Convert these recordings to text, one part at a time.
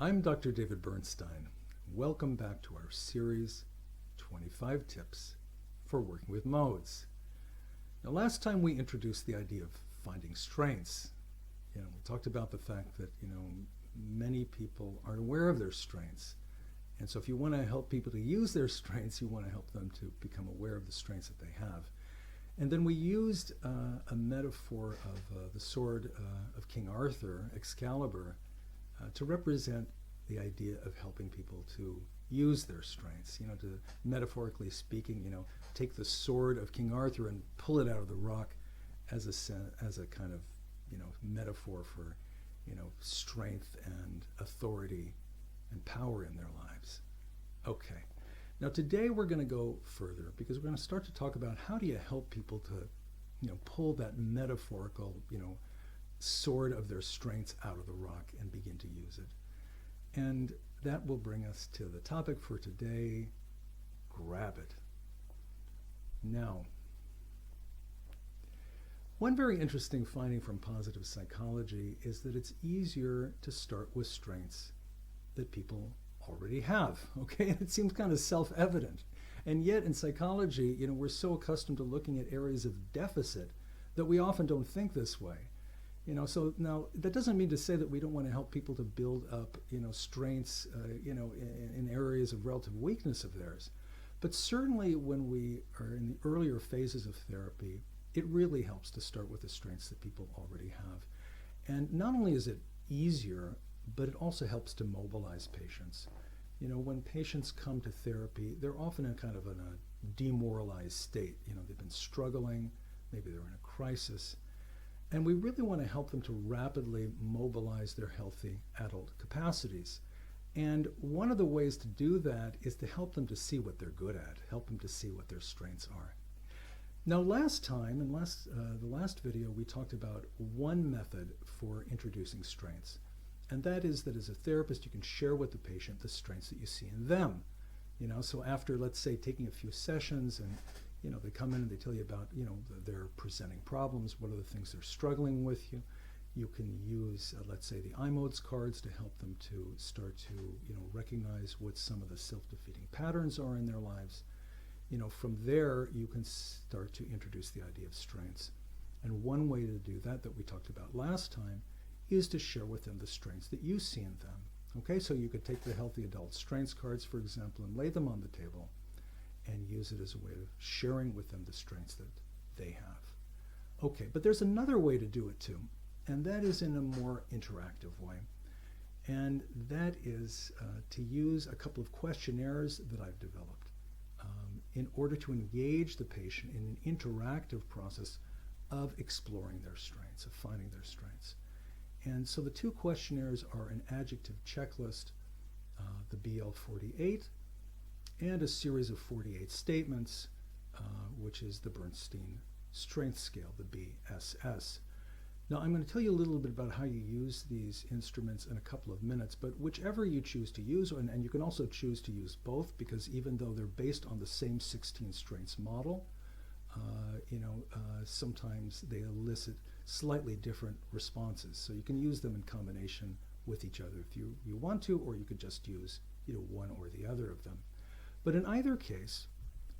I'm Dr. David Bernstein. Welcome back to our series, 25 Tips for Working with Modes. Now, last time we introduced the idea of finding strengths. We talked about the fact that, many people aren't aware of their strengths. And so if you want to help people to use their strengths, you want to help them to become aware of the strengths that they have. And then we used a metaphor of the sword of King Arthur, Excalibur, to represent the idea of helping people to use their strengths. To metaphorically speaking, take the sword of King Arthur and pull it out of the rock as a kind of, metaphor for, strength and authority and power in their lives. Okay. Now today we're going to go further because we're going to start to talk about how do you help people to, pull that metaphorical, sword of their strengths out of the rock and begin to use it. And that will bring us to the topic for today, grab it. Now, one very interesting finding from positive psychology is that it's easier to start with strengths that people already have, okay? It seems kind of self-evident. And yet in psychology, we're so accustomed to looking at areas of deficit that we often don't think this way. So now that doesn't mean to say that we don't want to help people to build up, strengths, in areas of relative weakness of theirs. But certainly when we are in the earlier phases of therapy, it really helps to start with the strengths that people already have. And not only is it easier, but it also helps to mobilize patients. When patients come to therapy, they're often in kind of a demoralized state. They've been struggling, maybe they're in a crisis. And we really want to help them to rapidly mobilize their healthy adult capacities. And one of the ways to do that is to help them to see what they're good at, help them to see what their strengths are. Now last time, in the last video, we talked about one method for introducing strengths. And that is that as a therapist, you can share with the patient the strengths that you see in them. So after, let's say, taking a few sessions and they come in and they tell you about, their presenting problems, what are the things they're struggling with. You can use, let's say, the iModes cards to help them to start to, recognize what some of the self-defeating patterns are in their lives. From there, you can start to introduce the idea of strengths. And one way to do that we talked about last time is to share with them the strengths that you see in them. Okay, so you could take the Healthy Adult Strengths cards, for example, and lay them on the table and use it as a way of sharing with them the strengths that they have. Okay, but there's another way to do it too, and that is in a more interactive way. And that is to use a couple of questionnaires that I've developed in order to engage the patient in an interactive process of exploring their strengths, of finding their strengths. And so the two questionnaires are an adjective checklist, the BL48, and a series of 48 statements, which is the Bernstein Strength Scale, the BSS. Now I'm going to tell you a little bit about how you use these instruments in a couple of minutes, but whichever you choose to use, and you can also choose to use both, because even though they're based on the same 16 strengths model, sometimes they elicit slightly different responses. So you can use them in combination with each other if you want to, or you could just use one or the other of them. But in either case,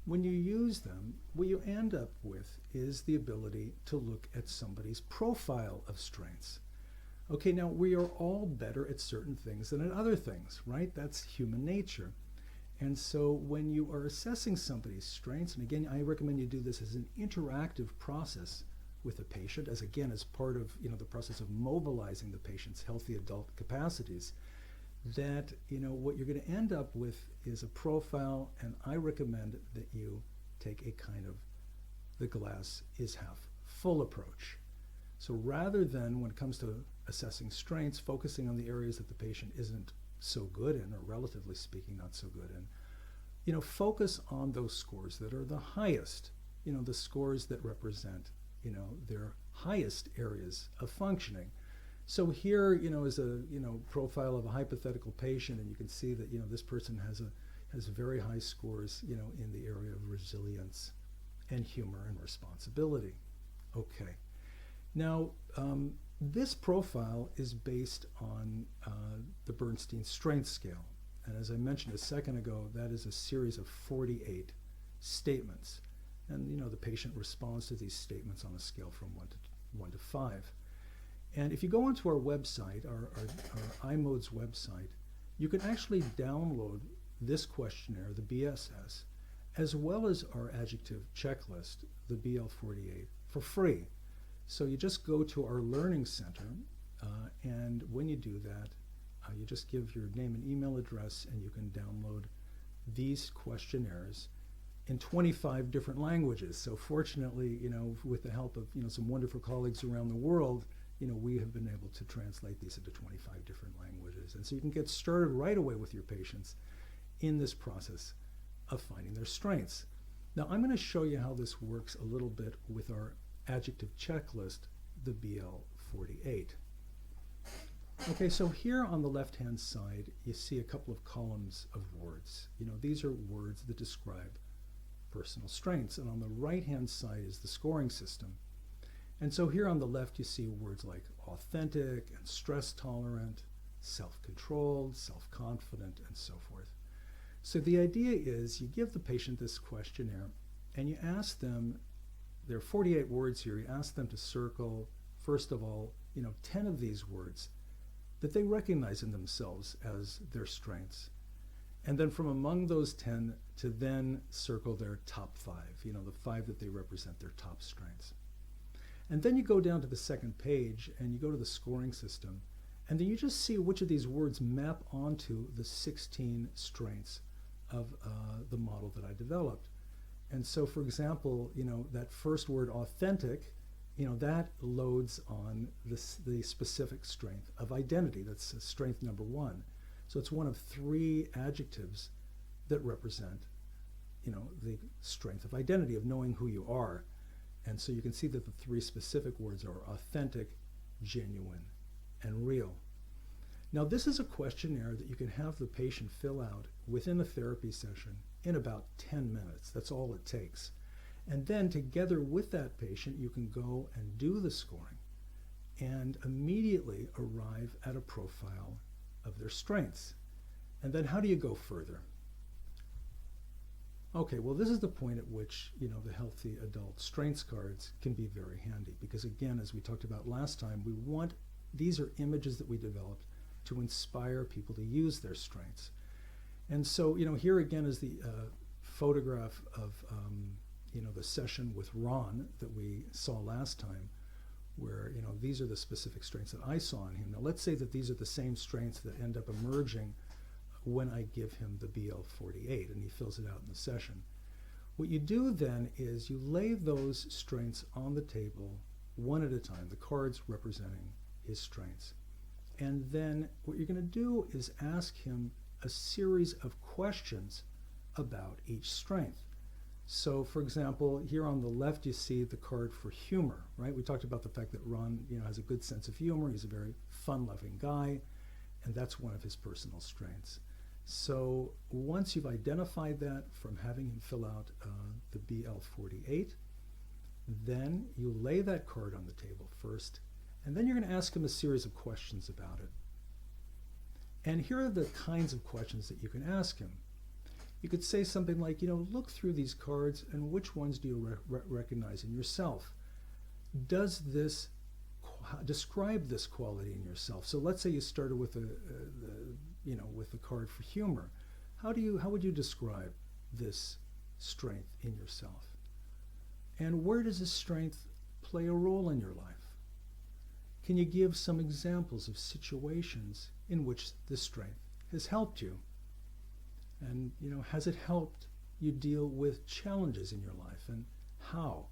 when you use them, what you end up with is the ability to look at somebody's profile of strengths. Okay, now we are all better at certain things than at other things, right? That's human nature. And so when you are assessing somebody's strengths, and again, I recommend you do this as an interactive process with a patient, as part of the process of mobilizing the patient's healthy adult capacities, that what you're going to end up with is a profile, and I recommend that you take a kind of the glass is half full approach. So rather than, when it comes to assessing strengths, focusing on the areas that the patient isn't so good in, or relatively speaking not so good in, focus on those scores that are the highest, the scores that represent their highest areas of functioning. So here, is a profile of a hypothetical patient, and you can see that this person has very high scores in the area of resilience and humor and responsibility. Okay. Now, This profile is based on the Bernstein Strength Scale. And as I mentioned a second ago, that is a series of 48 statements. And the patient responds to these statements on a scale from 1 to 5. And if you go onto our website, our iModes website, you can actually download this questionnaire, the BSS, as well as our adjective checklist, the BL48, for free. So you just go to our Learning Center, and when you do that, you just give your name and email address, and you can download these questionnaires in 25 different languages. So fortunately, with the help of some wonderful colleagues around the world, we have been able to translate these into 25 different languages. And so you can get started right away with your patients in this process of finding their strengths. Now, I'm going to show you how this works a little bit with our adjective checklist, the BL48. Okay, so here on the left-hand side, you see a couple of columns of words. These are words that describe personal strengths. And on the right-hand side is the scoring system. And so here on the left, you see words like authentic and stress tolerant, self-controlled, self-confident, and so forth. So the idea is you give the patient this questionnaire and you ask them, there are 48 words here, you ask them to circle, first of all, 10 of these words that they recognize in themselves as their strengths. And then from among those 10 to then circle their top 5, the 5 that they represent their top strengths. And then you go down to the second page and you go to the scoring system, and then you just see which of these words map onto the 16 strengths of the model that I developed. And so, for example, that first word, authentic, that loads on the specific strength of identity. That's strength number 1. So it's one of 3 adjectives that represent, the strength of identity, of knowing who you are. And so you can see that the 3 specific words are authentic, genuine, and real. Now, this is a questionnaire that you can have the patient fill out within a therapy session in about 10 minutes. That's all it takes. And then together with that patient, you can go and do the scoring and immediately arrive at a profile of their strengths. And then how do you go further? Okay, well, this is the point at which, the healthy adult strengths cards can be very handy, because again, as we talked about last time, these are images that we developed to inspire people to use their strengths. And so, here again is the photograph of, the session with Ron that we saw last time, where, these are the specific strengths that I saw in him. Now, let's say that these are the same strengths that end up emerging when I give him the BL48 and he fills it out in the session. What you do then is you lay those strengths on the table one at a time, the cards representing his strengths. And then what you're going to do is ask him a series of questions about each strength. So, for example, here on the left you see the card for humor, right? We talked about the fact that Ron, has a good sense of humor. He's a very fun-loving guy, and that's one of his personal strengths. So once you've identified that from having him fill out the BL48, then you lay that card on the table first, and then you're going to ask him a series of questions about it. And here are the kinds of questions that you can ask him. You could say something like, look through these cards and which ones do you recognize in yourself? Does this describe this quality in yourself? So let's say you started with with the card for humor. How would you describe this strength in yourself? And where does this strength play a role in your life? Can you give some examples of situations in which this strength has helped you? And, has it helped you deal with challenges in your life? And how?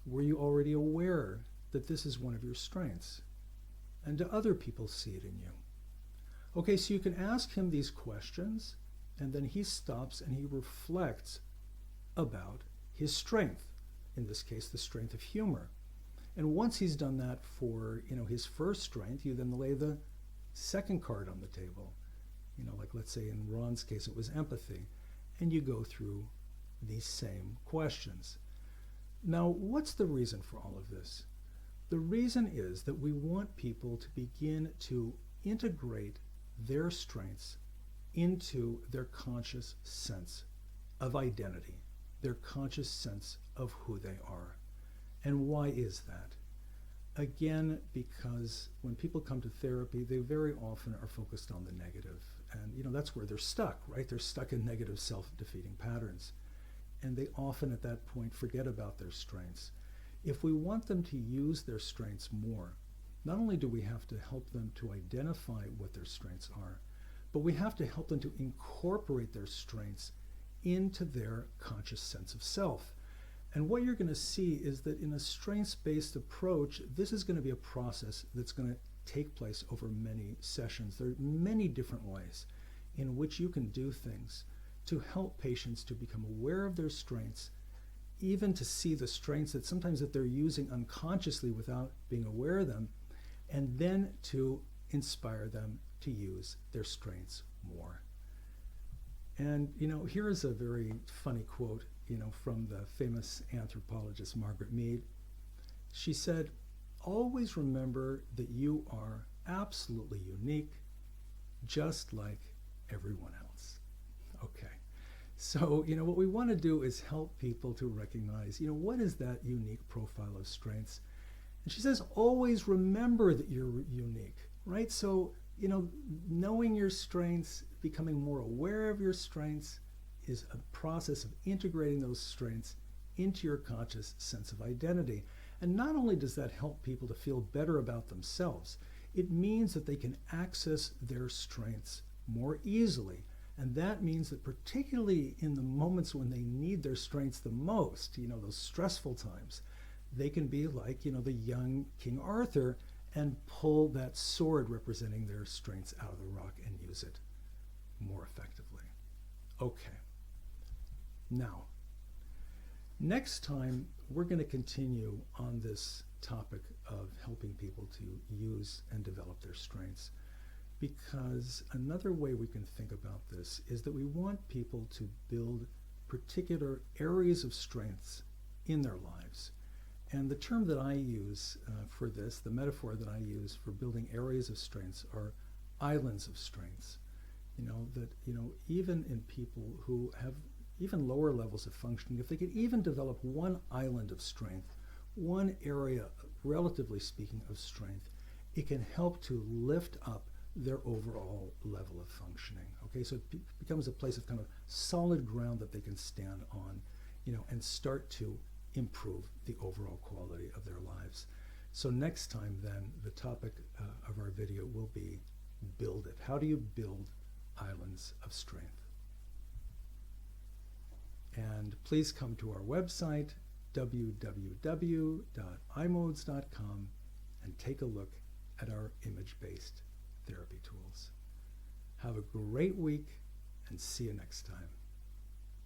Were you already aware that this is one of your strengths? And do other people see it in you? Okay, so you can ask him these questions, and then he stops and he reflects about his strength, in this case, the strength of humor. And once he's done that for, his first strength, you then lay the second card on the table. Like let's say in Ron's case, it was empathy, and you go through these same questions. Now, what's the reason for all of this? The reason is that we want people to begin to integrate their strengths into their conscious sense of identity, their conscious sense of who they are. And why is that? Again, because when people come to therapy, they very often are focused on the negative. And that's where they're stuck, right? They're stuck in negative self-defeating patterns. And they often at that point forget about their strengths. If we want them to use their strengths more, not only do we have to help them to identify what their strengths are, but we have to help them to incorporate their strengths into their conscious sense of self. And what you're going to see is that in a strengths-based approach, this is going to be a process that's going to take place over many sessions. There are many different ways in which you can do things to help patients to become aware of their strengths, even to see the strengths that sometimes that they're using unconsciously without being aware of them, and then to inspire them to use their strengths more. And here is a very funny quote from the famous anthropologist Margaret Mead. She said, "Always remember that you are absolutely unique, just like everyone else." Okay. So, what we want to do is help people to recognize, what is that unique profile of strengths? And she says, always remember that you're unique, right? So, knowing your strengths, becoming more aware of your strengths is a process of integrating those strengths into your conscious sense of identity. And not only does that help people to feel better about themselves, it means that they can access their strengths more easily. And that means that particularly in the moments when they need their strengths the most, those stressful times, they can be like, the young King Arthur and pull that sword representing their strengths out of the rock and use it more effectively. Okay. Now, next time we're going to continue on this topic of helping people to use and develop their strengths, because another way we can think about this is that we want people to build particular areas of strengths in their lives. And the term that I use for this, the metaphor that I use for building areas of strengths, are islands of strengths. Even in people who have even lower levels of functioning, if they could even develop one island of strength, one area, relatively speaking, of strength, it can help to lift up their overall level of functioning. Okay, so it becomes a place of kind of solid ground that they can stand on, and start to improve the overall quality of their lives. So next time then, the topic of our video will be build it. How do you build islands of strength? And please come to our website, www.imodes.com, and take a look at our image-based therapy tools. Have a great week and see you next time.